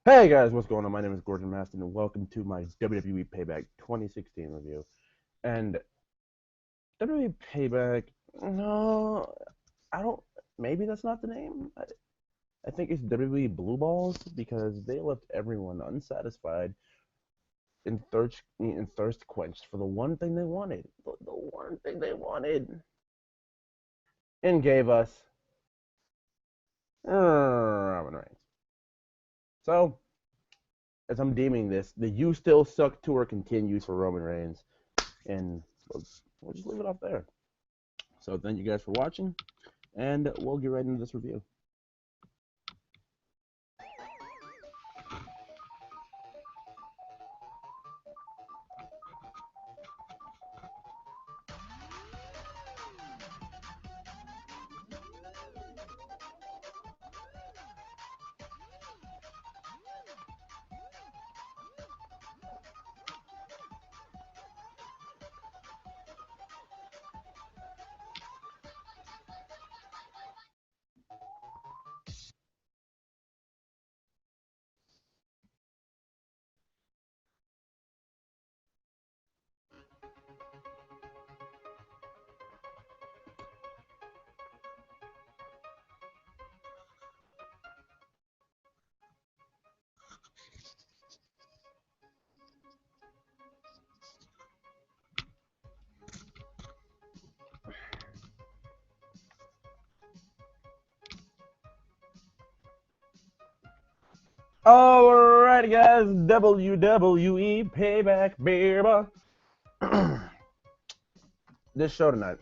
Hey guys, what's going on? My name is Gordon Maston, and welcome to my WWE Payback 2016 review. And WWE Payback, no, I don't. Maybe that's not the name. I think it's WWE Blue Balls because they left everyone unsatisfied and thirst quenched for the one thing they wanted, the one thing they wanted, and gave us Roman Reigns. So, as I'm deeming this, the "You Still Suck" tour continues for Roman Reigns, and we'll just leave it off there. So thank you guys for watching, and we'll get right into this review. Alright, guys, WWE Payback, baby. this show tonight.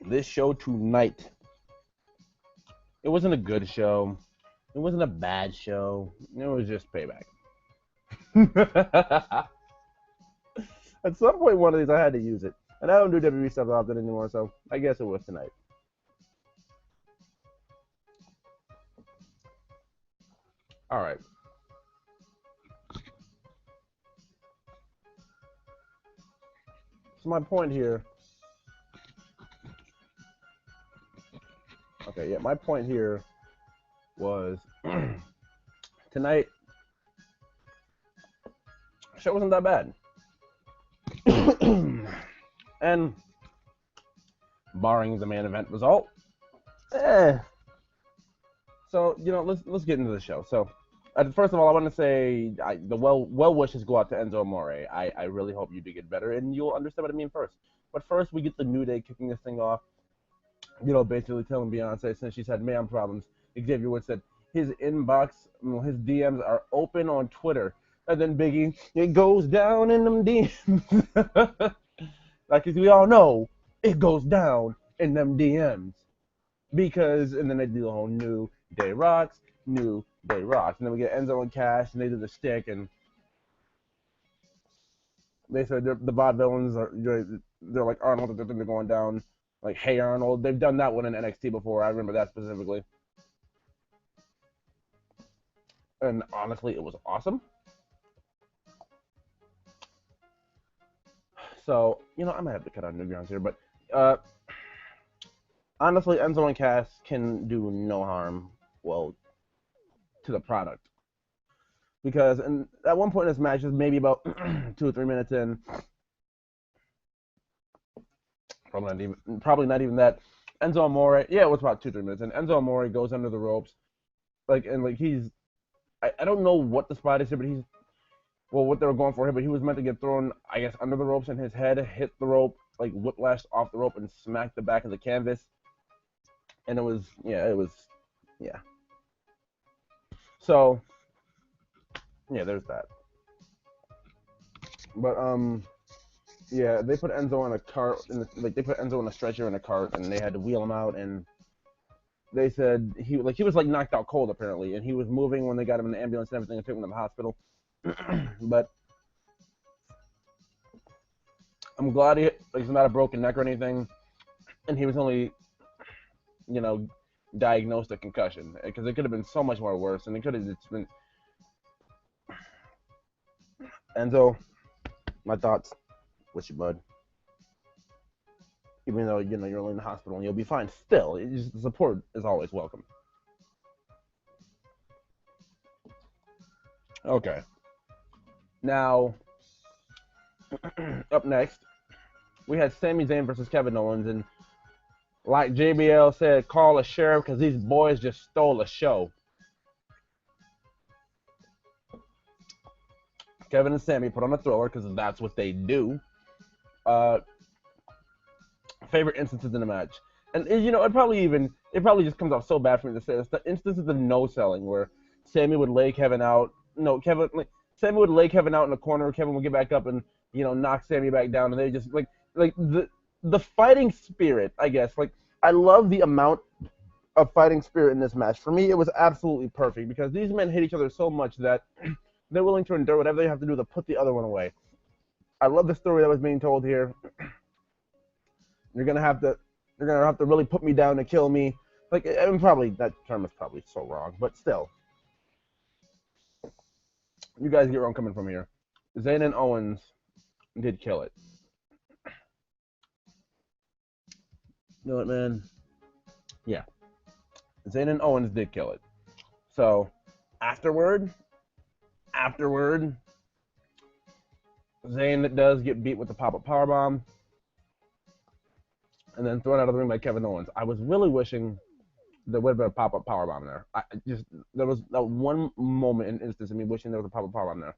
This show tonight. It wasn't a good show. It wasn't a bad show. It was just Payback. At some point, one of these, I had to use it. And I don't do WWE stuff often anymore, so I guess it was tonight. Alright. So my point here. Okay, yeah, my point here was tonight, show wasn't that bad. And barring the main event result, eh. So let's get into the show. So first of all, I want to say the well wishes go out to Enzo Amore. I really hope you do get better, and you'll understand what I mean first. But first, we get the New Day kicking this thing off. Basically telling Beyonce since she's had man problems. Xavier Woods said his inbox, his DMs are open on Twitter. And then Biggie, it goes down in them DMs. Like, as we all know, it goes down in them DMs. And then they do the whole New Day Rocks, New Day Rocks. And then we get Enzo and Cash, and they do the stick, and they said the Vaudevillains they're like Arnold, they're going down like Hey Arnold. They've done that one in NXT before. I remember that specifically. And honestly, it was awesome. So, I might have to cut out new grounds here, but uh, honestly, Enzo and Cass can do no harm, well, to the product. Because at one point in this match, is maybe about 2 or 3 minutes in, probably not even that. Enzo Amore, yeah, it was about 2 or 3 minutes in. Enzo Amore goes under the ropes, I don't know what the spot is here, but what they were going for here, but he was meant to get thrown, I guess, under the ropes, and his head hit the rope, like whiplashed off the rope and smacked the back of the canvas. And yeah. So, yeah, there's that. But yeah, they put Enzo in a cart, they put Enzo in a stretcher in a cart, and they had to wheel him out. And they said he was like knocked out cold apparently, and he was moving when they got him in the ambulance and everything and took him to the hospital. But I'm glad he's not a broken neck or anything, and he was only, you know, diagnosed a concussion because it could have been so much more worse, and it could have just been Enzo. My thoughts with you, bud. Even though you're only in the hospital and you'll be fine, still, the support is always welcome. Okay. Now, up next, we had Sami Zayn versus Kevin Owens, and like JBL said, call a sheriff because these boys just stole a show. Kevin and Sami put on a thriller because that's what they do. Favorite instances in the match, and it probably just comes off so bad for me to say this. The instances of no selling where Sami would lay Kevin out. No, Sami would lay Kevin out in the corner. Kevin would get back up and knock Sami back down, and they just like the fighting spirit. I guess I love the amount of fighting spirit in this match. For me, it was absolutely perfect because these men hate each other so much that they're willing to endure whatever they have to do to put the other one away. I love the story that was being told here. You're gonna have to really put me down to kill me. Probably that term is probably so wrong, but still, you guys get where I'm coming from here. Zayn and Owens did kill it. You know what, man? Yeah, Zayn and Owens did kill it. So afterward, Zayn does get beat with the pop-up powerbomb and then thrown out of the ring by Kevin Owens. I was really wishing there would have been a pop-up powerbomb there. There was that one moment in instance of me wishing there was a pop-up powerbomb there.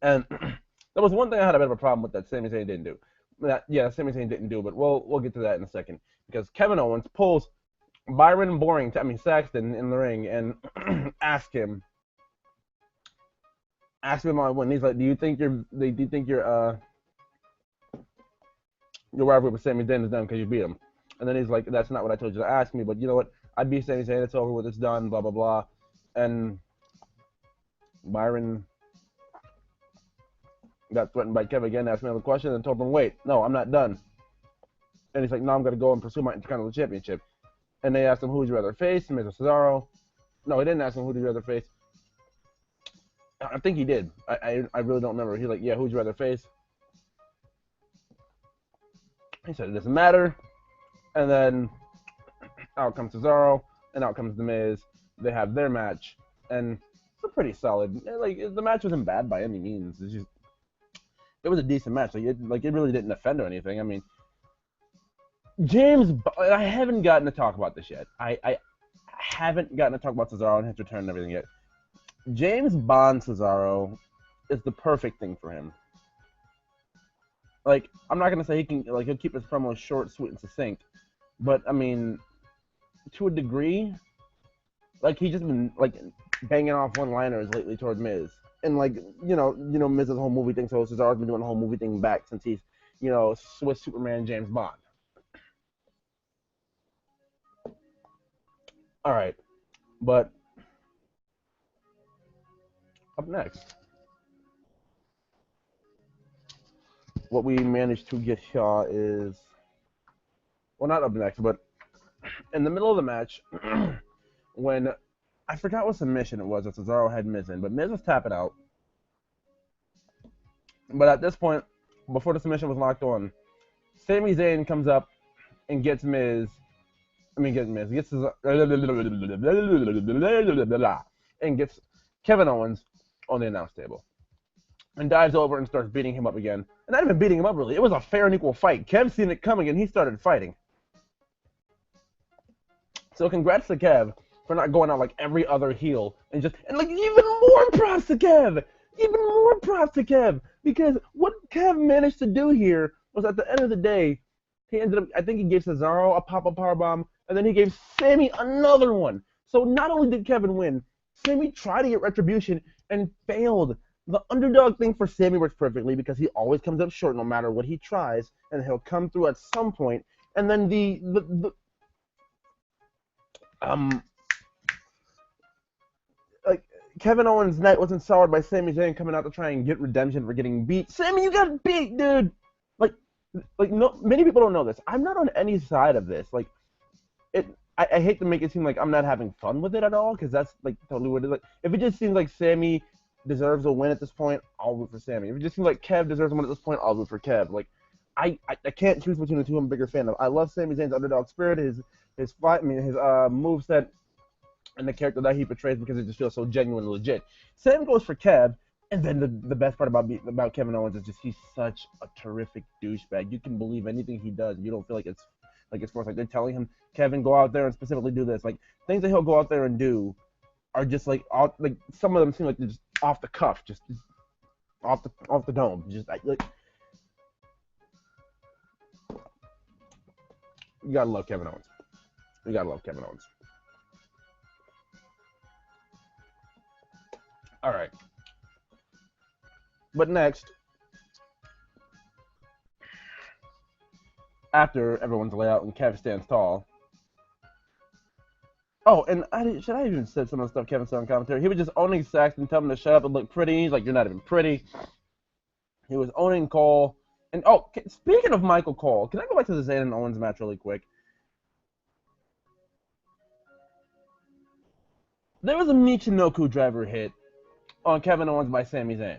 And there was one thing I had a bit of a problem with that Sami Zayn didn't do. Sami Zayn didn't do, but we'll get to that in a second. Because Kevin Owens pulls Byron Saxton in the ring and asks him on one. He's like, do you think your rivalry with Sami Zayn is done because you beat him? And then he's like, that's not what I told you to ask me, but you know what? I beat Sami Zayn, it's over with, it's done, blah, blah, blah. And Byron got threatened by Kevin again, asked me another question, and told him, wait, no, I'm not done. And he's like, no, I'm going to go and pursue my Intercontinental Championship. And they asked him, who would you rather face, Miz or Cesaro? No, he didn't ask him, who would you rather face? I think he did. I really don't remember. He's like, yeah, who would you rather face? He said, it doesn't matter. And then out comes Cesaro, and out comes The Miz. They have their match, and it's pretty solid. The match wasn't bad by any means. It was a decent match. It really didn't offend or anything. I mean, I haven't gotten to talk about this yet. I haven't gotten to talk about Cesaro and his return and everything yet. James Bond Cesaro is the perfect thing for him. I'm not gonna say he'll keep his promos short, sweet, and succinct, but I mean, to a degree, he's just been banging off one-liners lately toward Miz, and Miz's whole movie thing. So Cesaro's been doing the whole movie thing back since he's Swiss Superman James Bond. All right, but up next, what we managed to get here is, well, not up next, but in the middle of the match, when I forgot what submission it was that Cesaro had Miz in, but Miz was tapping out. But at this point, before the submission was locked on, Sami Zayn comes up and gets Cesaro, and gets Kevin Owens on the announce table. And dives over and starts beating him up again. And not even beating him up, really. It was a fair and equal fight. Kev seen it coming, and he started fighting. So congrats to Kev for not going out like every other heel. And even more props to Kev! Even more props to Kev! Because what Kev managed to do here was, at the end of the day, he ended up, I think he gave Cesaro a pop-up powerbomb, and then he gave Sami another one. So not only did Kevin win, Sami tried to get retribution and failed. The underdog thing for Sami works perfectly because he always comes up short no matter what he tries, and he'll come through at some point. And then Kevin Owens' night wasn't soured by Sami Zayn coming out to try and get redemption for getting beat. Sami, you got beat, dude. No, many people don't know this. I'm not on any side of this. I hate to make it seem like I'm not having fun with it at all, because that's totally what it is. If it just seems like Sami deserves a win at this point, I'll root for Sami. If it just seems like Kev deserves a win at this point, I'll root for Kev. I can't choose between the two I'm a bigger fan of. I love Sami Zayn's underdog spirit, his fight, his moveset, and the character that he portrays because it just feels so genuine and legit. Same goes for Kev. And then the best part about Kevin Owens is just he's such a terrific douchebag. You can believe anything he does. You don't feel like it's forced. Like they're telling him, Kevin, go out there and specifically do this. Like things that he'll go out there and do are just like some of them seem like they're just off the cuff, just off the dome. Just like you gotta love Kevin Owens. You gotta love Kevin Owens. All right. But next, after everyone's layout and Kev stands tall. Oh, and should I even said some of the stuff Kevin said on commentary? He was just owning Saxton, telling him to shut up and look pretty. He's like, you're not even pretty. He was owning Cole. And, oh, speaking of Michael Cole, can I go back to the Zayn and Owens match really quick? There was a Michinoku driver hit on Kevin Owens by Sami Zayn.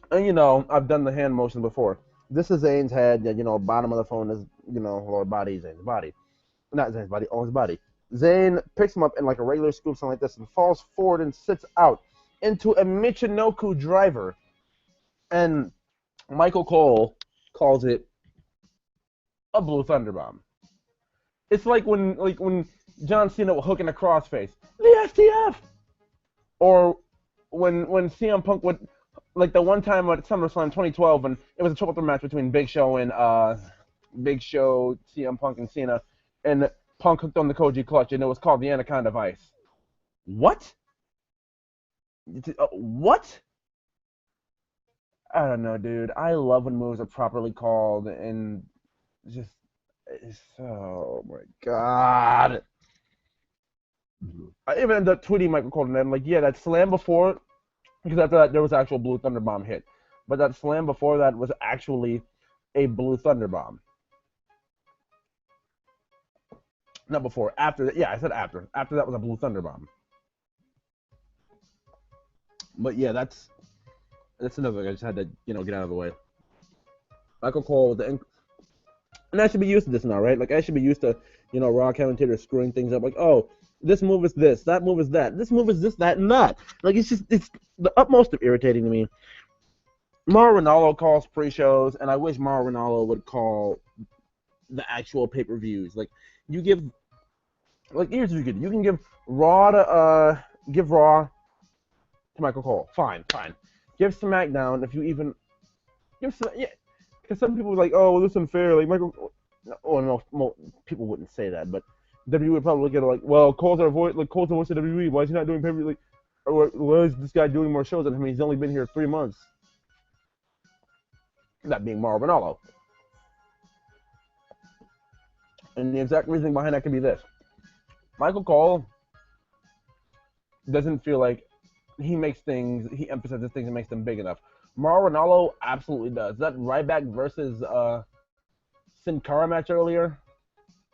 And, you know, I've done the hand motion before. This is Zayn's head. You know, bottom of the phone is, you know, lower body, Zayn's body. Not Zayn's body, Owens' body. Zayn picks him up in like a regular scoop, something like this, and falls forward and sits out into a Michinoku driver. And Michael Cole calls it a Blue Thunder Bomb. It's like when John Cena was hooking a crossface. The STF! Or when CM Punk would, like the one time at SummerSlam 2012 when it was a triple threat match between Big Show, CM Punk, and Cena, and Punk hooked on the Koji Clutch, and it was called the Anaconda Vice. What? What? I don't know, dude. I love when moves are properly called, and just, oh my god. I even ended up tweeting Michael Cole, and I'm like, yeah, that slam before, because after that there was actual Blue Thunder Bomb hit, but that slam before that was actually a Blue Thunder Bomb. Not before, after that. Yeah, I said after. After that was a Blue Thunder Bomb. But yeah, that's another thing I just had to, get out of the way. Michael Cole with and I should be used to this now, right? Like I should be used to, Raw commentators screwing things up. Like, oh, this move is this, that move is that, this move is this, that, and that. Like it's the utmost of irritating to me. Mauro Ranallo calls pre-shows, and I wish Mauro Ranallo would call the actual pay-per-views. Like you give, like here's what you can do. You can give Raw to Michael Cole. Fine. Give SmackDown, if you even give some, yeah, because some people are like, oh, well, this is unfair. Like Michael, no, people wouldn't say that, but WWE would probably look at it like, well, Cole's our voice, like Cole's the voice of WWE. Why is he not doing pay-per-view? Like, or why is this guy doing more shows than him? He's only been here 3 months. That being Mauro Ranallo. And the exact reasoning behind that could be this: Michael Cole doesn't feel like he emphasizes things and makes them big enough. Mauro Ranallo absolutely does. That Ryback versus Sin Cara match earlier.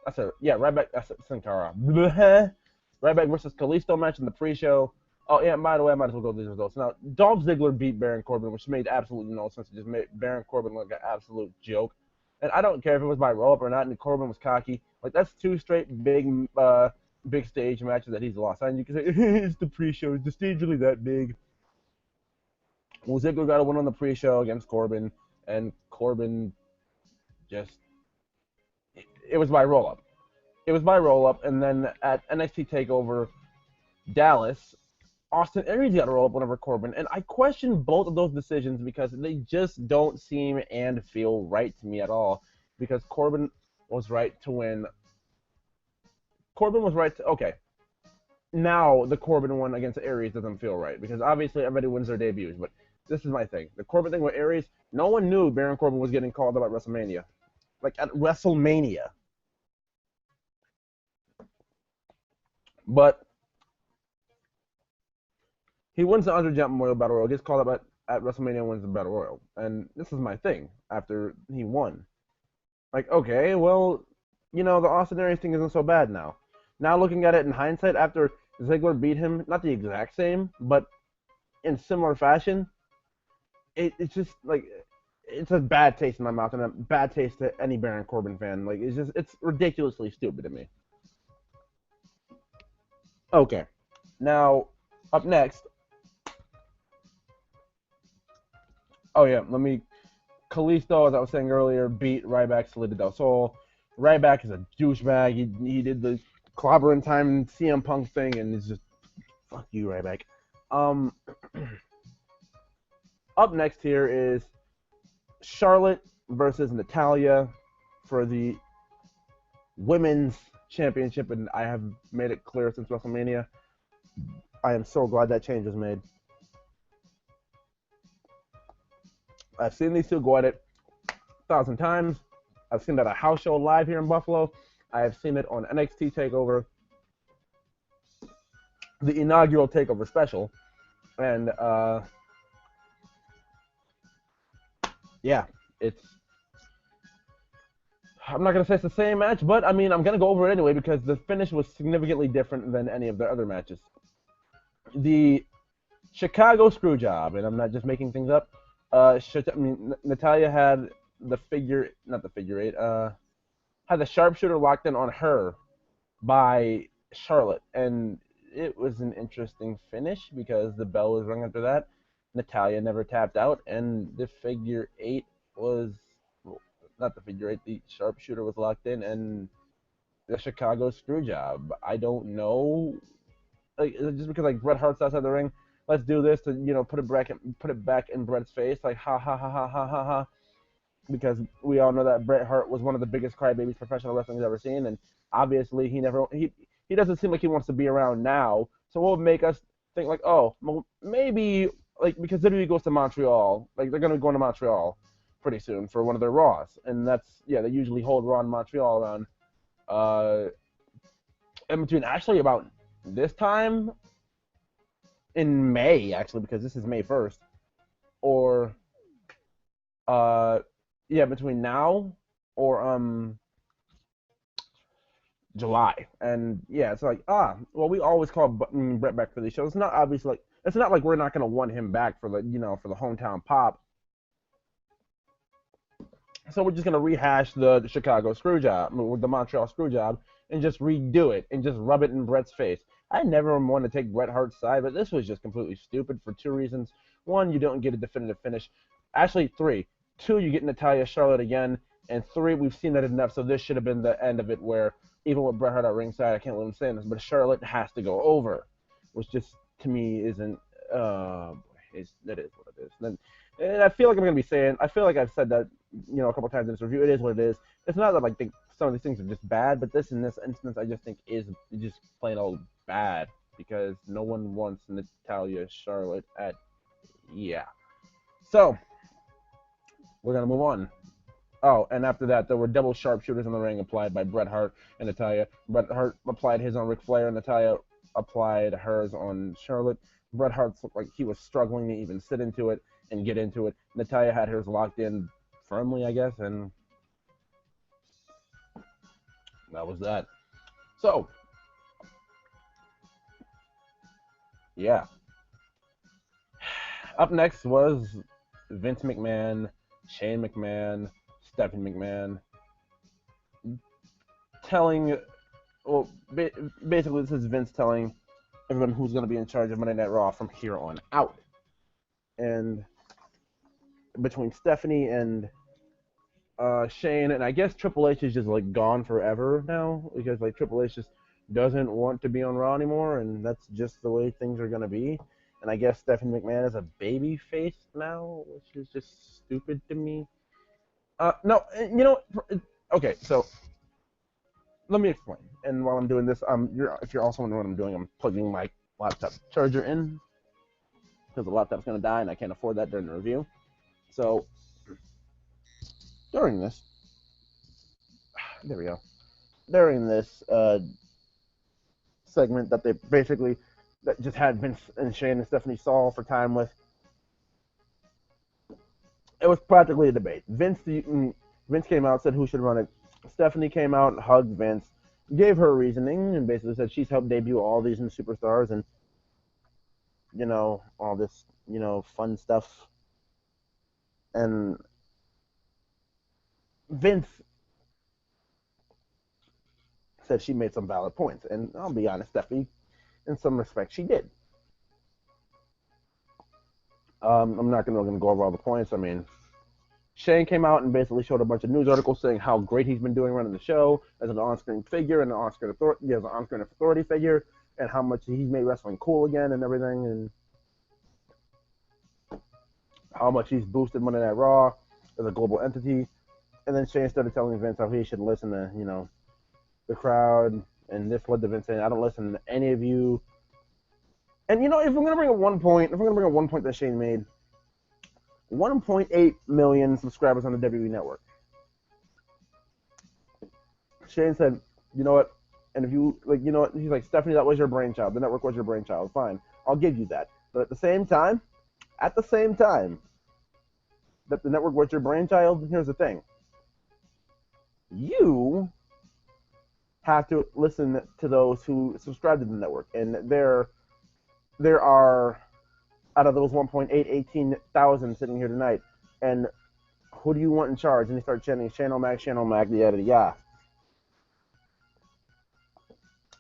Ryback. I said Sin Cara. Ryback versus Kalisto match in the pre-show. Oh yeah, by the way, I might as well go to these results. Now, Dolph Ziggler beat Baron Corbin, which made absolutely no sense. It just made Baron Corbin look like an absolute joke. And I don't care if it was by roll-up or not, and Corbin was cocky. Like, that's 2 straight big stage matches that he's lost. And you can say, it's the pre-show. Is the stage really that big? Well, Ziggler got a win on the pre-show against Corbin, and Corbin just... It was by roll-up. And then at NXT TakeOver Dallas, Austin Aries got to roll up whenever Corbin, and I question both of those decisions because they just don't seem and feel right to me at all. Because Corbin was right to win. Okay. Now the Corbin one against Aries doesn't feel right because obviously everybody wins their debuts, but this is my thing. The Corbin thing with Aries, no one knew Baron Corbin was getting called up at WrestleMania. Like at WrestleMania. But he wins the Andre Jump Memorial Battle Royal, gets called up at WrestleMania and wins the Battle Royal. And this is my thing after he won. Like, okay, well, the Austin Aries thing isn't so bad now. Now looking at it in hindsight, after Ziggler beat him, not the exact same, but in similar fashion, it's just, like, it's a bad taste in my mouth and a bad taste to any Baron Corbin fan. Like, it's ridiculously stupid to me. Okay. Now, up next. Oh yeah, let me. Kalisto, as I was saying earlier, beat Ryback Salida del Sol. Ryback is a douchebag. He did the clobbering time CM Punk thing, and it's just fuck you, Ryback. Um, Up next here is Charlotte versus Natalia for the women's championship, and I have made it clear since WrestleMania. I am so glad that change was made. I've seen these two go at it 1,000 times. I've seen it at a house show live here in Buffalo. I have seen it on NXT Takeover, the inaugural Takeover special, and yeah, it's. I'm not gonna say it's the same match, but I mean I'm gonna go over it anyway because the finish was significantly different than any of their other matches. The Chicago Screwjob, and I'm not just making things up. Natalia had the figure, not the figure eight. Had the sharpshooter locked in on her by Charlotte, and it was an interesting finish because the bell was rung after that. Natalia never tapped out, and the figure eight was not the figure eight. The sharpshooter was locked in, and the Chicago Screwjob. I don't know, like just because like Bret Hart's outside the ring. Let's do this to put it back in Bret's face, like ha ha ha ha ha ha ha. Because we all know that Bret Hart was one of the biggest crybabies professional wrestling has ever seen, and obviously he doesn't seem like he wants to be around now. So what would make us think like, oh, well, maybe like because WWE goes to Montreal, like they're gonna be going to Montreal pretty soon for one of their Raws, and that's they usually hold Raw in Montreal around in between actually about this time in May actually because this is May 1st or uh between now or July. And yeah, it's like, well, we always call Brett back for these shows. It's not obviously like it's not like we're not gonna want him back for for the hometown pop. So we're just gonna rehash the Chicago screw job with the Montreal screw job and just redo it and just rub it in Brett's face. I never want to take Bret Hart's side, but this was just completely stupid for two reasons. One, you don't get a definitive finish. Actually, three. Two, you get Natalya Charlotte again, and three, we've seen that enough. So this should have been the end of it, where even with Bret Hart at ringside, I can't believe I'm saying this, but Charlotte has to go over, which just to me isn't. That is what it is. And I feel like I'm gonna be saying. I feel like I've said that a couple times in this review. It is what it is. It's not that I think some of these things are just bad, but in this instance, I just think is just plain old bad because no one wants Natalya Charlotte at So we're gonna move on. Oh, and after that, there were double sharpshooters in the ring applied by Bret Hart and Natalya. Bret Hart applied his on Ric Flair, and Natalya applied hers on Charlotte. Bret Hart looked like he was struggling to even sit into it and get into it. Natalya had hers locked in firmly, I guess, and that was that. So, yeah. Up next was Vince McMahon, Shane McMahon, Stephanie McMahon telling, well, basically this is Vince telling everyone who's going to be in charge of Monday Night Raw from here on out. And between Stephanie and Shane, and I guess Triple H is just like gone forever now because like Triple H just doesn't want to be on Raw anymore, and that's just the way things are gonna be. And I guess Stephanie McMahon is a baby face now, which is just stupid to me. No, okay, so let me explain. And while I'm doing this, if you're also wondering what I'm doing, I'm plugging my laptop charger in because the laptop's gonna die, and I can't afford that during the review. So during this, there we go. During this segment that they basically that just had Vince and Shane and Stephanie Saul for time with, it was practically a debate. Vince came out, said who should run it. Stephanie came out, hugged Vince, gave her reasoning, and basically said she's helped debut all these new superstars and all this fun stuff. And Vince said she made some valid points. And I'll be honest, Stephanie in some respects, she did. I'm not going to go over all the points. I mean, Shane came out and basically showed a bunch of news articles saying how great he's been doing running the show as an on-screen figure and an on-screen authority figure, and how much he's made wrestling cool again and everything, and how much he's boosted Monday Night Raw as a global entity. And then Shane started telling Vince how he should listen to, the crowd, and this led to Vince saying, I don't listen to any of you. And, if we're going to bring up one point, that Shane made, 1.8 million subscribers on the WWE Network. Shane said, you know what, and if you, he's like, Stephanie, that was your brainchild. The network was your brainchild. Fine, I'll give you that. But at the same time, that the network was your brainchild, here's the thing. You have to listen to those who subscribe to the network. And there are, out of those 18,000 sitting here tonight, and who do you want in charge? And they start chanting, Shane O'Mac, yada, yada.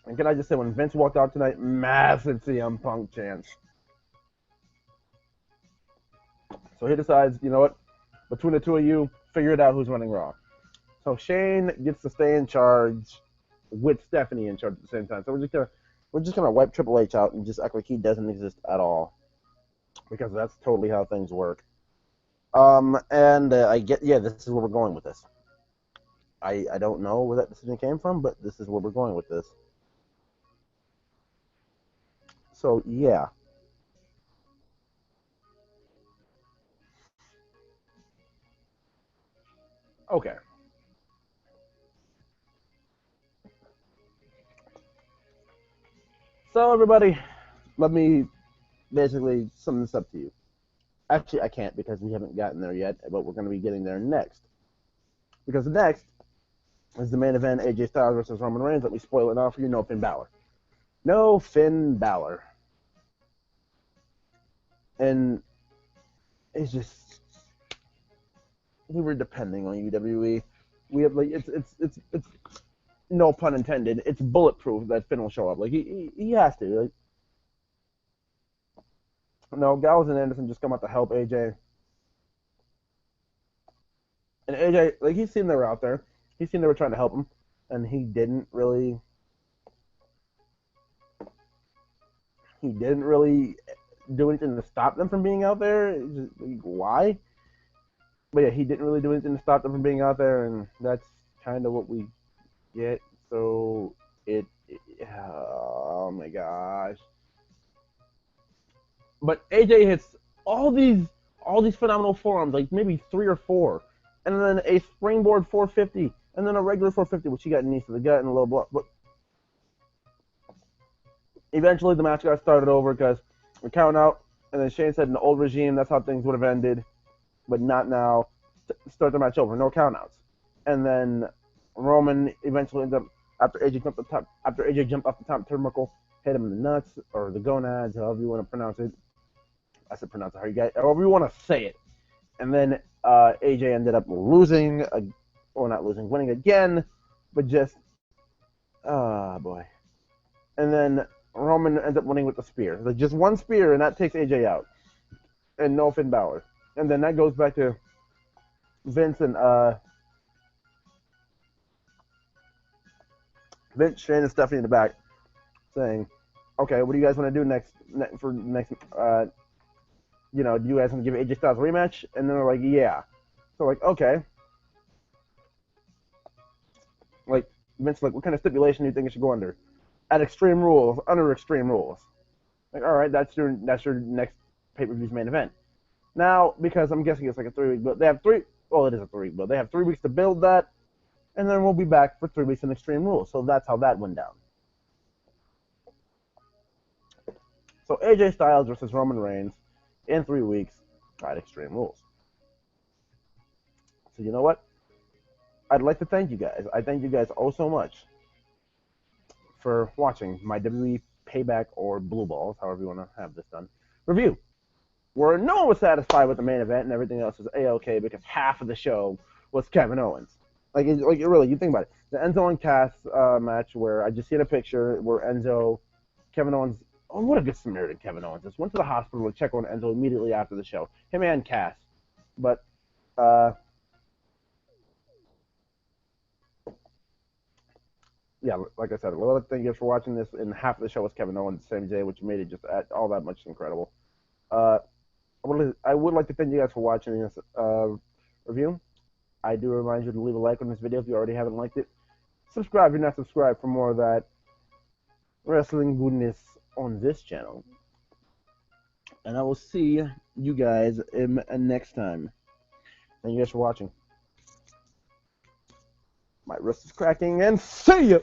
And can I just say, when Vince walked out tonight, massive CM Punk chants. So he decides, you know what, between the two of you, figure it out who's running Raw. So Shane gets to stay in charge with Stephanie in charge at the same time. So we're just gonna wipe Triple H out and just act like he doesn't exist at all, because that's totally how things work. This is where we're going with this. I don't know where that decision came from, but this is where we're going with this. So yeah. Okay. So everybody, let me basically sum this up to you. Actually, I can't, because we haven't gotten there yet, but we're going to be getting there next. Because next is the main event, AJ Styles versus Roman Reigns. Let me spoil it now for you. No Finn Balor. No Finn Balor. And it's just, we were depending on WWE. We have, like, it's no pun intended, it's bulletproof that Finn will show up. Like, he has to. Like, no, Gallows and Anderson just come out to help AJ. And AJ, like, he's seen they were out there. He's seen they were trying to help him. And he didn't really do anything to stop them from being out there. Just, like, why? But yeah, he didn't really do anything to stop them from being out there, and that's kind of what we get. So oh my gosh. But AJ hits all these phenomenal forearms, like maybe 3 or 4, and then a springboard 450, and then a regular 450, which he got knees to the gut and a little block. But eventually the match got started over because we count out, and then Shane said in the old regime that's how things would have ended, but not now. Start the match over, no countouts. And then Roman eventually ends up, after AJ jumped off the top turnbuckle, hit him in the nuts or the gonads, however you want to pronounce it. I said pronounce it however you want to say it. And then AJ ended up winning again, but just, boy. And then Roman ends up winning with the spear. Like, just one spear, and that takes AJ out. And no Finn Balor. And then that goes back to Vince and Vince, Shane, and Stephanie in the back saying, okay, what do you guys want to do next? Do you guys want to give AJ Styles a rematch? And then they're like, yeah. So, like, okay. Like, Vince, like, what kind of stipulation do you think it should go under? At Extreme Rules, under Extreme Rules. Like, all right, that's your next pay-per-view's main event. Now, because I'm guessing it's like a 3-week build, it is a 3-week build. They have 3 weeks to build that, and then we'll be back for 3 weeks in Extreme Rules. So that's how that went down. So AJ Styles versus Roman Reigns in 3 weeks at Extreme Rules. So you know what? I'd like to thank you guys. I thank you guys oh so much for watching my WWE Payback or Blue Balls, however you want to have this done, review. Where no one was satisfied with the main event and everything else was A-okay because half of the show was Kevin Owens. Really, you think about it. The Enzo and Cass match where I just seen a picture where Enzo Kevin Owens. Oh, what a good Samaritan Kevin Owens just went to the hospital to check on Enzo immediately after the show. Him and Cass. But yeah, like I said, well, thank you guys for watching this. And half of the show was Kevin Owens, Sami Zayn, which made it just all that much incredible. I would like to thank you guys for watching this review. I do remind you to leave a like on this video if you already haven't liked it. Subscribe if you're not subscribed for more of that wrestling goodness on this channel. And I will see you guys next time. Thank you guys for watching. My wrist is cracking, and see ya!